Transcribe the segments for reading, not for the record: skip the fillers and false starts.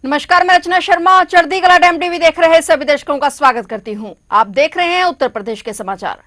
नमस्कार, मैं रचना शर्मा। चढ़ती कला टाइम टीवी देख रहे सभी दर्शकों का स्वागत करती हूं। आप देख रहे हैं उत्तर प्रदेश के समाचार।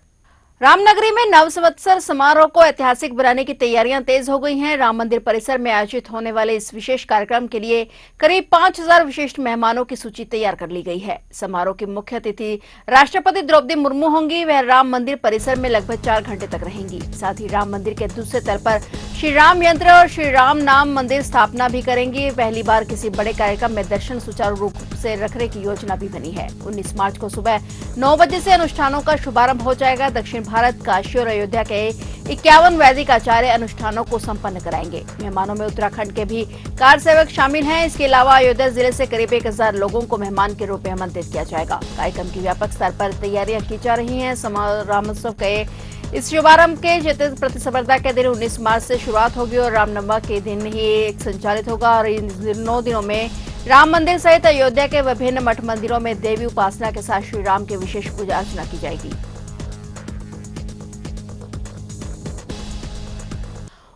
रामनगरी में नव संवत्सर समारोह को ऐतिहासिक बनाने की तैयारियां तेज हो गई हैं। राम मंदिर परिसर में आयोजित होने वाले इस विशेष कार्यक्रम के लिए करीब 5000 विशिष्ट मेहमानों की सूची तैयार कर ली गई है। समारोह की मुख्य अतिथि राष्ट्रपति द्रौपदी मुर्मू होंगी। वह राम मंदिर परिसर में लगभग 4 घंटे तक रहेंगी। साथ ही राम मंदिर के दूसरे तल पर श्री राम यंत्र और श्री राम नाम मंदिर स्थापना भी करेंगी। पहली बार किसी बड़े कार्यक्रम में दर्शन सुचारू रूप से रखने की योजना भी बनी है। 19 मार्च को सुबह 9 बजे से अनुष्ठानों का शुभारंभ हो जाएगा। दक्षिण भारत, काशी और अयोध्या के 51 वैदिक आचार्य अनुष्ठानों को संपन्न कराएंगे। मेहमानों में उत्तराखंड के भी कार सेवक शामिल हैं। इसके अलावा अयोध्या जिले से करीब 1000 लोगों को मेहमान के रूप में आमंत्रित किया जाएगा। कार्यक्रम की व्यापक स्तर पर तैयारियां की जा रही हैं। रामोत्सव के इस शुभारंभ के जैसे प्रतिस्पर्धा के दिन 19 मार्च से शुरुआत होगी और रामनवमी के दिन ही संचालित होगा। और इन 9 दिनों में राम मंदिर सहित अयोध्या के विभिन्न मठ मंदिरों में देवी उपासना के साथ श्री राम की विशेष पूजा अर्चना की जाएगी।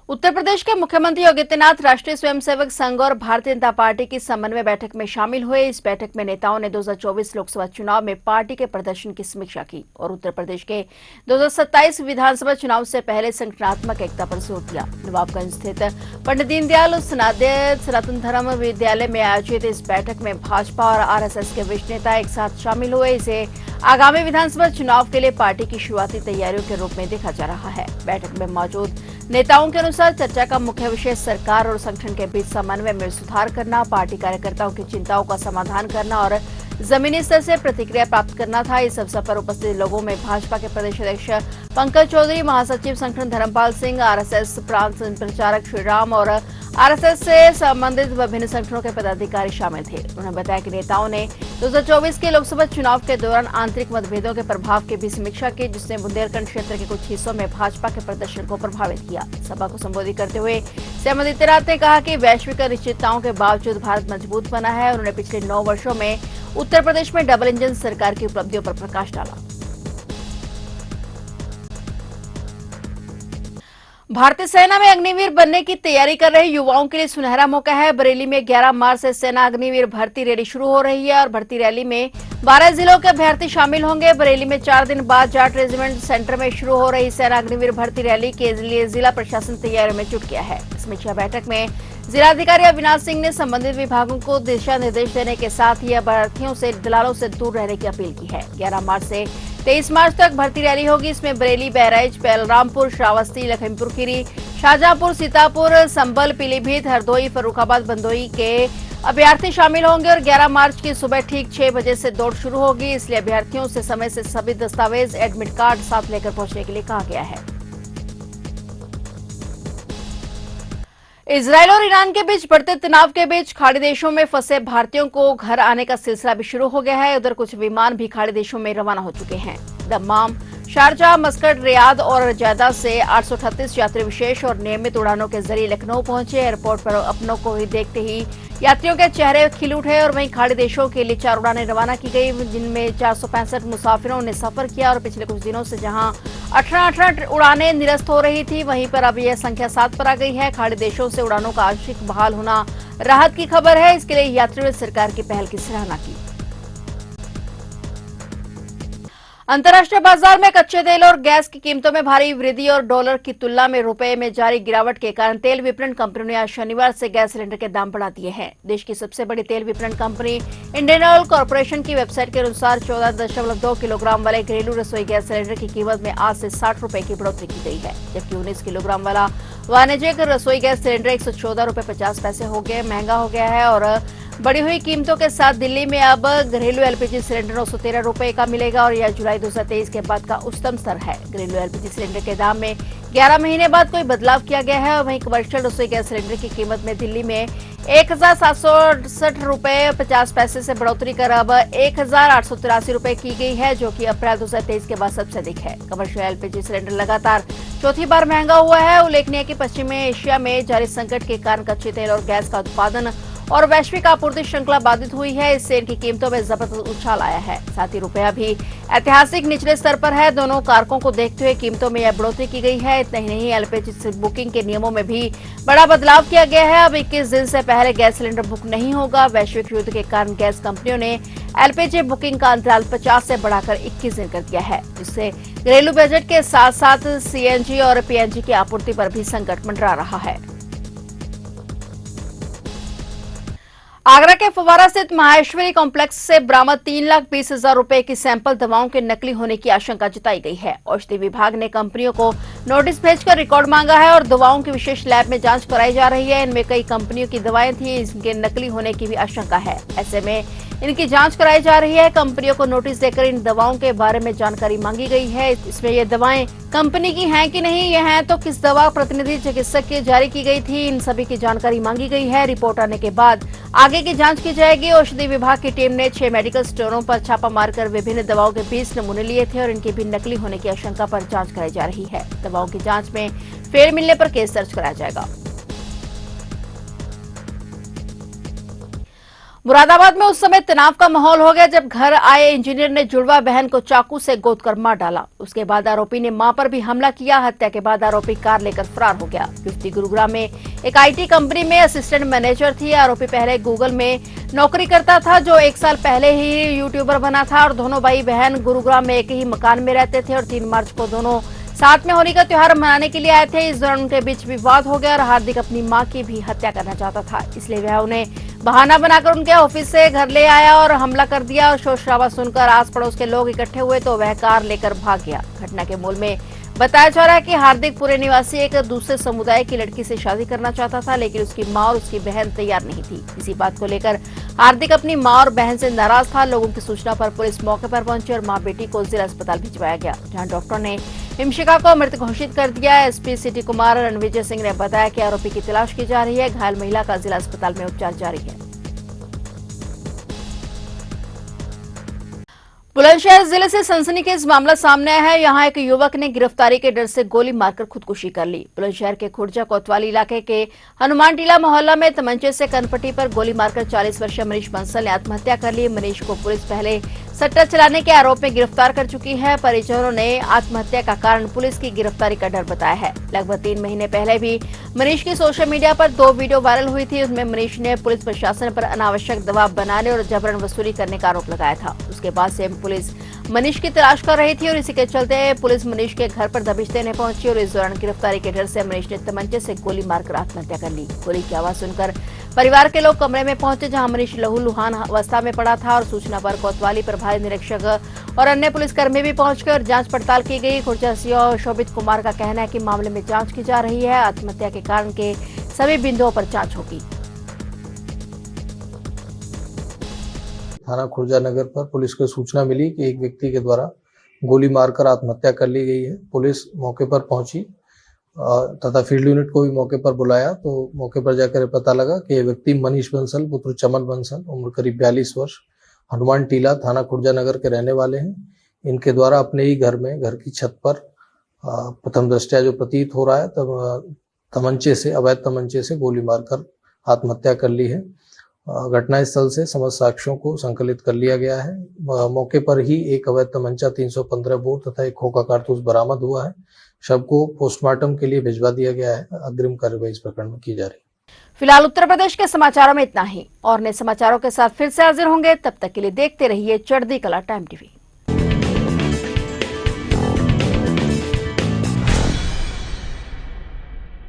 उत्तर प्रदेश के मुख्यमंत्री योगी आदित्यनाथ राष्ट्रीय स्वयंसेवक संघ और भारतीय जनता पार्टी की समन्वय बैठक में शामिल हुए। इस बैठक में नेताओं ने 2024 लोकसभा चुनाव में पार्टी के प्रदर्शन की समीक्षा की और उत्तर प्रदेश के 2027 विधानसभा चुनाव से पहले संगठनात्मक एकता पर जोर दिया। नवाबगंज स्थित पंडित दीनदयाल सनातन धर्म विद्यालय में आयोजित इस बैठक में भाजपा और आरएसएस के वरिष्ठ नेता एक साथ शामिल हुए। इसे आगामी विधानसभा चुनाव के लिए पार्टी की शुरुआती तैयारियों के रूप में देखा जा रहा है। बैठक में मौजूद नेताओं के अनुसार चर्चा का मुख्य विषय सरकार और संगठन के बीच समन्वय में सुधार करना, पार्टी कार्यकर्ताओं की चिंताओं का समाधान करना और जमीनी स्तर से प्रतिक्रिया प्राप्त करना था। इस अवसर पर उपस्थित लोगों में भाजपा के प्रदेश अध्यक्ष पंकज चौधरी, महासचिव संगठन धर्मपाल सिंह, आरएसएस प्रांत प्रचारक श्रीराम और आरएसएस से संबंधित विभिन्न संगठनों के पदाधिकारी शामिल थे। उन्होंने बताया कि नेताओं ने 2024 के लोकसभा चुनाव के दौरान आंतरिक मतभेदों के प्रभाव की भी समीक्षा की, जिसने बुंदेलखंड क्षेत्र के कुछ हिस्सों में भाजपा के प्रदर्शन को प्रभावित किया। सभा को संबोधित करते हुए सीएम आदित्यनाथ ने कहा कि वैश्विक अनिश्चितताओं के बावजूद भारत मजबूत बना है। उन्होंने पिछले 9 वर्षों में उत्तर प्रदेश में डबल इंजन सरकार की उपलब्धियों पर प्रकाश डाला। भारतीय सेना में अग्निवीर बनने की तैयारी कर रहे युवाओं के लिए सुनहरा मौका है। बरेली में 11 मार्च से सेना अग्निवीर भर्ती रैली शुरू हो रही है और भर्ती रैली में 12 जिलों के अभ्यर्थी शामिल होंगे। बरेली में 4 दिन बाद जाट रेजिमेंट सेंटर में शुरू हो रही सेना अग्निवीर भर्ती रैली के लिए जिला प्रशासन तैयारियों में जुट गया है। समीक्षा बैठक में जिलाधिकारी अविनाश सिंह ने संबंधित विभागों को दिशा निर्देश देने के साथ ही अभ्यर्थियों से दलालों से दूर रहने की अपील की है। 11 मार्च से 23 मार्च तक भर्ती रैली होगी। इसमें बरेली, बहराइच, बलरामपुर, श्रावस्ती, लखीमपुर खीरी, शाहजहांपुर, सीतापुर, संभल, पीलीभीत, हरदोई, फर्रुखाबाद, बंदोई के अभ्यर्थी शामिल होंगे और 11 मार्च की सुबह ठीक 6 बजे से दौड़ शुरू होगी। इसलिए अभ्यर्थियों से समय से सभी दस्तावेज, एडमिट कार्ड साथ लेकर पहुंचने के लिए कहा गया है। इजरायल और ईरान के बीच बढ़ते तनाव के बीच खाड़ी देशों में फंसे भारतीयों को घर आने का सिलसिला भी शुरू हो गया है। उधर कुछ विमान भी खाड़ी देशों में रवाना हो चुके हैं। दम्माम, शारजाह, मस्कट, रियाद और जद्दा से 838 यात्री विशेष और नियमित उड़ानों के जरिए लखनऊ पहुंचे। एयरपोर्ट पर अपनों को ही देखते ही यात्रियों के चेहरे खिल उठे और वहीं खाड़ी देशों के लिए 4 उड़ानें रवाना की गई, जिनमें 465 मुसाफिरों ने सफर किया। और पिछले कुछ दिनों से जहां 18 उड़ानें निरस्त हो रही थी, वहीं पर अब यह संख्या 7 पर आ गई है। खाड़ी देशों से उड़ानों का आंशिक बहाल होना राहत की खबर है। इसके लिए यात्रियों ने सरकार की पहल की सराहना की। अंतर्राष्ट्रीय बाजार में कच्चे तेल और गैस की कीमतों में भारी वृद्धि और डॉलर की तुलना में रुपए में जारी गिरावट के कारण तेल विपणन कंपनियों ने आज शनिवार से गैस सिलेंडर के दाम बढ़ा दिए हैं। देश की सबसे बड़ी तेल विपणन कंपनी इंडियन ऑयल कॉर्पोरेशन की वेबसाइट के अनुसार 14.2 किलोग्राम वाले घरेलू रसोई गैस सिलेंडर की कीमत में आज से 60 रुपए की बढ़ोतरी की गई है, जबकि 19 किलोग्राम वाला वाणिज्यिक रसोई गैस सिलेंडर 114 रुपए 50 पैसे महंगा हो गया है। और बढ़ी हुई कीमतों के साथ दिल्ली में अब घरेलू एलपीजी सिलेंडर 913 रुपए का मिलेगा और यह जुलाई 2023 के बाद का उच्चतम स्तर है। घरेलू एलपीजी सिलेंडर के दाम में 11 महीने बाद कोई बदलाव किया गया है। और वहीं कमर्शियल रसोई गैस सिलेंडर की कीमत में दिल्ली में 1768 रुपए 50 पैसे से बढ़ोतरी कर अब 1883 रुपए की गई है, जो कि अप्रैल 2023 के बाद सबसे अधिक है। कमर्शियल एलपीजी सिलेंडर लगातार चौथी बार महंगा हुआ है। उल्लेखनीय है कि पश्चिमी एशिया में जारी संकट के कारण कच्चे तेल और गैस का उत्पादन और वैश्विक आपूर्ति श्रृंखला बाधित हुई है। इससे इनकी कीमतों में जबरदस्त उछाल आया है। साथ ही रुपया भी ऐतिहासिक निचले स्तर पर है। दोनों कारकों को देखते हुए कीमतों में यह बढ़ोतरी की गई है। इतना ही नहीं, एलपीजी बुकिंग के नियमों में भी बड़ा बदलाव किया गया है। अब 21 दिन से पहले गैस सिलेंडर बुक नहीं होगा। वैश्विक युद्ध के कारण गैस कंपनियों ने एलपीजी बुकिंग का अंतराल 50 से बढ़ाकर 21 दिन कर दिया है, जिससे घरेलू बजट के साथ साथ सीएनजी और पीएनजी की आपूर्ति पर भी संकट मंडरा रहा है। आगरा के फव्वारा स्थित माहेश्वरी कॉम्प्लेक्स से बरामद 3,20,000 रुपए की सैंपल दवाओं के नकली होने की आशंका जताई गई है। औषधि विभाग ने कंपनियों को नोटिस भेजकर रिकॉर्ड मांगा है और दवाओं की विशेष लैब में जांच कराई जा रही है। इनमें कई कंपनियों की दवाएं थी, इनके नकली होने की भी आशंका है। ऐसे में इनकी जांच कराई जा रही है। कंपनियों को नोटिस देकर इन दवाओं के बारे में जानकारी मांगी गई है। इसमें ये दवाएं कंपनी की हैं कि नहीं, ये हैं तो किस दवा प्रतिनिधि चिकित्सक की जारी की गई थी, इन सभी की जानकारी मांगी गई है। रिपोर्ट आने के बाद आगे की जांच की जाएगी। औषधि विभाग की टीम ने 6 मेडिकल स्टोरों पर छापा मारकर विभिन्न दवाओं के 20 नमूने लिए थे और इनकी भी नकली होने की आशंका पर जांच कराई जा रही है। दवाओं की जांच में फेर मिलने पर केस दर्ज कराया जाएगा। मुरादाबाद में उस समय तनाव का माहौल हो गया जब घर आए इंजीनियर ने जुड़वा बहन को चाकू से गोदकर मार डाला। उसके बाद आरोपी ने मां पर भी हमला किया। हत्या के बाद आरोपी कार लेकर फरार हो गया। युवती गुरुग्राम में एक आईटी कंपनी में असिस्टेंट मैनेजर थी। आरोपी पहले गूगल में नौकरी करता था, जो 1 साल पहले ही यूट्यूबर बना था और दोनों भाई बहन गुरुग्राम में एक ही मकान में रहते थे और 3 मार्च को दोनों साथ में होली का त्योहार मनाने के लिए आए थे। इस दौरान उनके बीच विवाद हो गया और हार्दिक अपनी मां की भी हत्या करना चाहता था, इसलिए वह उन्हें बहाना बनाकर उनके ऑफिस से घर ले आया और हमला कर दिया। और शोर शराबा सुनकर आस पड़ोस के लोग इकट्ठे हुए तो वह कार लेकर भाग गया। घटना के मूल में बताया जा रहा है कि हार्दिक पुरे निवासी एक दूसरे समुदाय की लड़की से शादी करना चाहता था, लेकिन उसकी मां और उसकी बहन तैयार नहीं थी। इसी बात को लेकर हार्दिक अपनी मां और बहन से नाराज था। लोगों की सूचना पर पुलिस मौके पर पहुंची और मां बेटी को जिला अस्पताल भिजवाया गया, जहां डॉक्टर ने हिमशिका को मृत घोषित कर दिया। एसपी सिटी कुमार रणविजय सिंह ने बताया कि आरोपी की तलाश की जा रही है। घायल महिला का जिला अस्पताल में उपचार जारी है। बुलंदशहर जिले से सनसनीखेज मामला सामने आया है। यहां एक युवक ने गिरफ्तारी के डर से गोली मारकर खुदकुशी कर ली। बुलंदशहर के खुर्जा कोतवाली इलाके के हनुमान टीला मोहल्ला में तमंचे से कनपट्टी पर गोली मारकर 40 वर्षीय मनीष बंसल ने आत्महत्या कर ली। मनीष को पुलिस पहले सट्टा चलाने के आरोप में गिरफ्तार कर चुकी है। परिजनों ने आत्महत्या का कारण पुलिस की गिरफ्तारी का डर बताया है। लगभग 3 महीने पहले भी मनीष की सोशल मीडिया पर 2 वीडियो वायरल हुई थी। उसमें मनीष ने पुलिस प्रशासन पर अनावश्यक दबाव बनाने और जबरन वसूली करने का आरोप लगाया था। उसके बाद से पुलिस मनीष की तलाश कर रही थी और इसी के चलते पुलिस मनीष के घर पर दबिश देने पहुंची और इस दौरान गिरफ्तारी के डर से मनीष ने तमंचे से गोली मारकर आत्महत्या कर ली। गोली की आवाज सुनकर परिवार के लोग कमरे में पहुंचे, जहां मनीष लहूलुहान अवस्था में पड़ा था और सूचना पर कोतवाली प्रभारी निरीक्षक और अन्य पुलिसकर्मी भी पहुंच गए और जांच पड़ताल की गई। खुर्जा सीओ शोभित कुमार का कहना है कि मामले में जांच की जा रही है। आत्महत्या के कारण के सभी बिंदुओं पर जांच होगी। थाना खुर्जा नगर पर पुलिस को सूचना मिली कि एक व्यक्ति के द्वारा गोली मारकर आत्महत्या कर ली गई है। पुलिस मौके पर पहुंची तथा फील्ड यूनिट को भी मौके पर बुलाया तो मौके पर जाकर पता लगा कि यह व्यक्ति मनीष बंसल पुत्र चमन बंसल उम्र करीब 42 वर्ष हनुमान टीला थाना खुर्जा नगर के रहने वाले हैं। इनके द्वारा अपने ही घर में घर की छत पर प्रथम दृष्टया जो प्रतीत हो रहा है तब तमंचे से अवैध तमंचे से गोली मारकर आत्महत्या कर ली है। घटनास्थल से समस्त साक्ष्यों को संकलित कर लिया गया है। मौके पर ही एक अवैध तमंचा 315 बोर तथा एक खोखा कारतूस बरामद हुआ है। शव को पोस्टमार्टम के लिए भिजवा दिया गया है। अग्रिम कार्रवाई इस प्रकरण में की जा रही है। फिलहाल उत्तर प्रदेश के समाचारों में इतना ही। और नए समाचारों के साथ फिर से हाजिर होंगे, तब तक के लिए देखते रहिए चढ़ती कला टाइम टीवी।